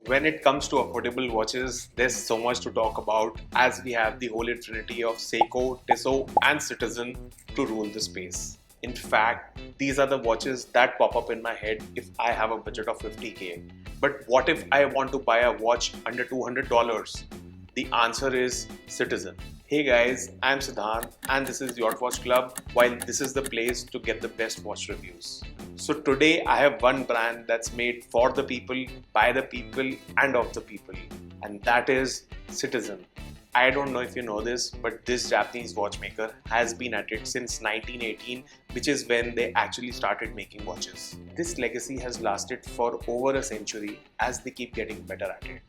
When it comes to affordable watches, there's so much to talk about as we have the holy trinity of Seiko, Tissot and Citizen to rule the space. In fact, these are the watches that pop up in my head if I have a budget of 50k. But what if I want to buy a watch under $200? The answer is Citizen. Hey guys, I'm Siddharth and this is Yacht Watch Club, while this is the place to get the best watch reviews. So today I have one brand that's made for the people, by the people and of the people, and that is Citizen. I don't know if you know this, but this Japanese watchmaker has been at it since 1918, which is when they actually started making watches. This legacy has lasted for over a century as they keep getting better at it.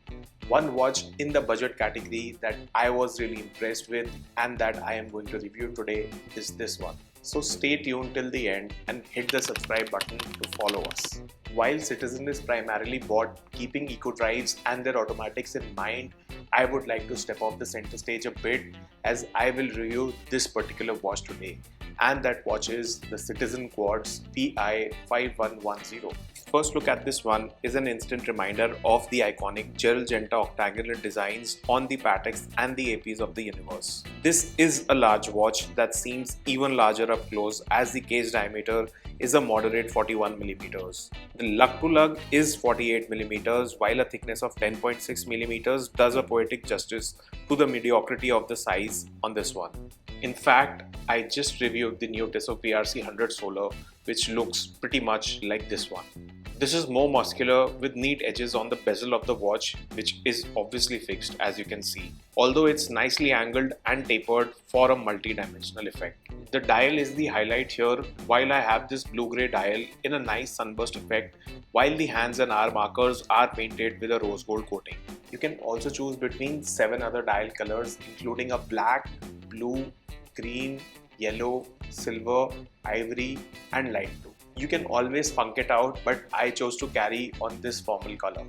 One watch in the budget category that I was really impressed with and that I am going to review today is this one. So stay tuned till the end and hit the subscribe button to follow us. While Citizen is primarily bought keeping eco drives and their automatics in mind, I would like to step off the center stage a bit as I will review this particular watch today, and that watch is the Citizen Quartz BI-5110. First look at this one is an instant reminder of the iconic Gerald octagonal designs on the Pateks and the APs of the universe. This is a large watch that seems even larger up close as the case diameter is a moderate 41mm. The lug to lug is 48mm, while a thickness of 10.6mm does a poetic justice to the mediocrity of the size on this one. In fact, I just reviewed the new Tissot PRC 100 Solar, which looks pretty much like this one. This is more muscular with neat edges on the bezel of the watch, which is obviously fixed as you can see, although it's nicely angled and tapered for a multi-dimensional effect. The dial is the highlight here, while I have this blue-grey dial in a nice sunburst effect, while the hands and hour markers are painted with a rose gold coating. You can also choose between 7 other dial colors including a black, blue, green, yellow, silver, ivory and light blue. You can always funk it out, but I chose to carry on this formal color.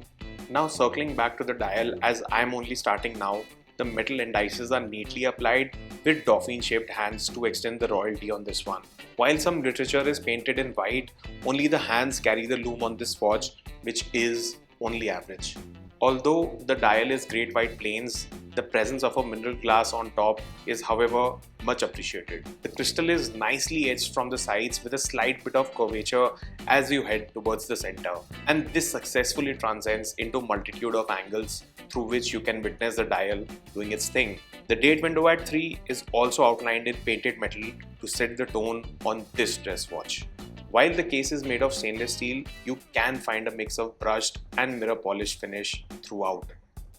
Now circling back to the dial, as I am only starting now, the metal indices are neatly applied with dolphin shaped hands to extend the royalty on this one. While some literature is painted in white, only the hands carry the lume on this watch, which is only average. Although the dial is great white planes, the presence of a mineral glass on top is however much appreciated. The crystal is nicely edged from the sides with a slight bit of curvature as you head towards the center, and this successfully transcends into a multitude of angles through which you can witness the dial doing its thing. The date window at 3 is also outlined in painted metal to set the tone on this dress watch. While the case is made of stainless steel, you can find a mix of brushed and mirror polished finish throughout.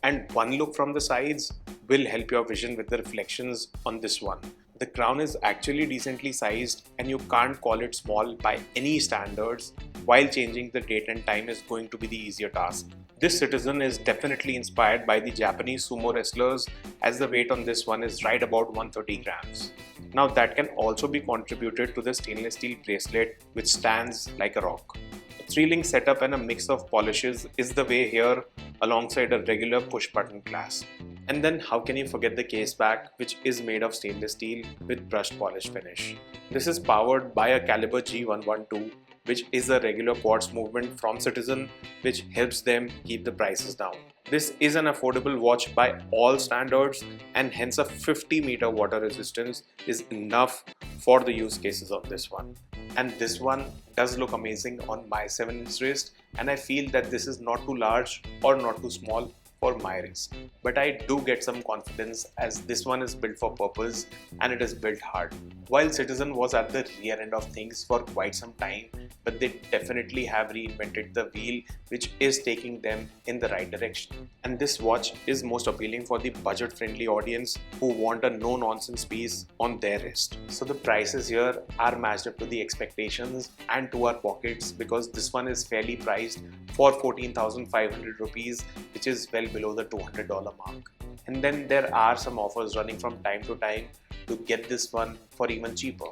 And one look from the sides will help your vision with the reflections on this one. The crown is actually decently sized and you can't call it small by any standards, while changing the date and time is going to be the easier task. This Citizen is definitely inspired by the Japanese sumo wrestlers, as the weight on this one is right about 130 grams. Now that can also be contributed to the stainless steel bracelet, which stands like a rock. A 3-link setup and a mix of polishes is the way here, alongside a regular push button clasp. And then how can you forget the case back, which is made of stainless steel with brushed polish finish. This is powered by a caliber G112, which is a regular quartz movement from Citizen, which helps them keep the prices down. This is an affordable watch by all standards, and hence a 50-meter water resistance is enough for the use cases of this one. And this one does look amazing on my 7-inch wrist, and I feel that this is not too large or not too small for my wrist. But I do get some confidence as this one is built for purpose and it is built hard. While Citizen was at the rear end of things for quite some time, but they definitely have reinvented the wheel, which is taking them in the right direction. And this watch is most appealing for the budget-friendly audience who want a no-nonsense piece on their wrist. So the prices here are matched up to the expectations and to our pockets, because this one is fairly priced for 14,500 rupees, which is well below the $200 mark. And then there are some offers running from time to time to get this one for even cheaper.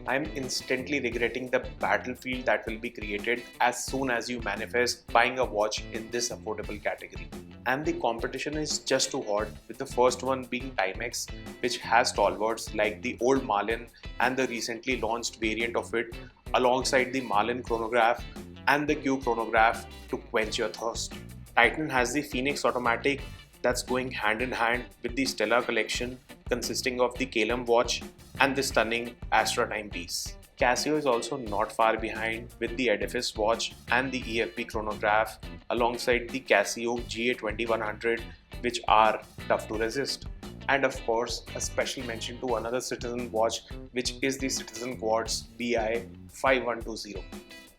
I am instantly regretting the battlefield that will be created as soon as you manifest buying a watch in this affordable category. And the competition is just too hot, with the first one being Timex, which has stalwarts like the old Marlin and the recently launched variant of it, alongside the Marlin Chronograph and the Q Chronograph to quench your thirst. Titan has the Phoenix automatic that's going hand in hand with the Stellar collection consisting of the Caelum watch and the stunning Astra timepiece. Casio is also not far behind with the Edifice watch and the EFB Chronograph alongside the Casio GA-2100, which are tough to resist. And of course, a special mention to another Citizen watch, which is the Citizen Quartz BI-5110.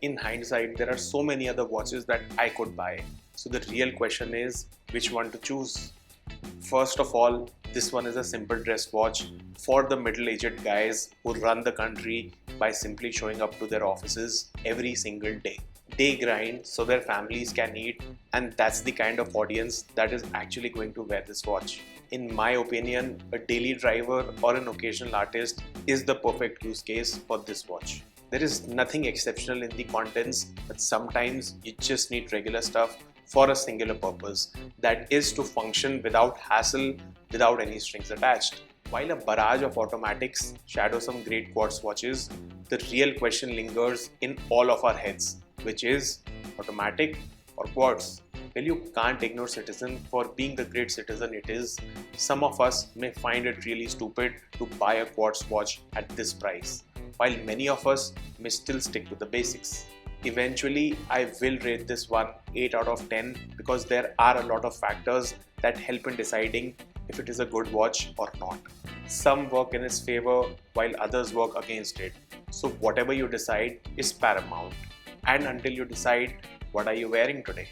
In hindsight, there are so many other watches that I could buy. So the real question is, which one to choose? First of all, this one is a simple dress watch for the middle-aged guys who run the country by simply showing up to their offices every single day. They grind so their families can eat, and that's the kind of audience that is actually going to wear this watch. In my opinion, a daily driver or an occasional artist is the perfect use case for this watch. There is nothing exceptional in the contents, but sometimes you just need regular stuff for a singular purpose, that is to function without hassle, without any strings attached. While a barrage of automatics shadow some great quartz watches, the real question lingers in all of our heads, which is automatic or quartz? Well, you can't ignore Citizen for being the great citizen it is. Some of us may find it really stupid to buy a quartz watch at this price, while many of us may still stick to the basics. Eventually, I will rate this one 8 out of 10 because there are a lot of factors that help in deciding if it is a good watch or not. Some work in its favor while others work against it. So whatever you decide is paramount. And until you decide, what are you wearing today?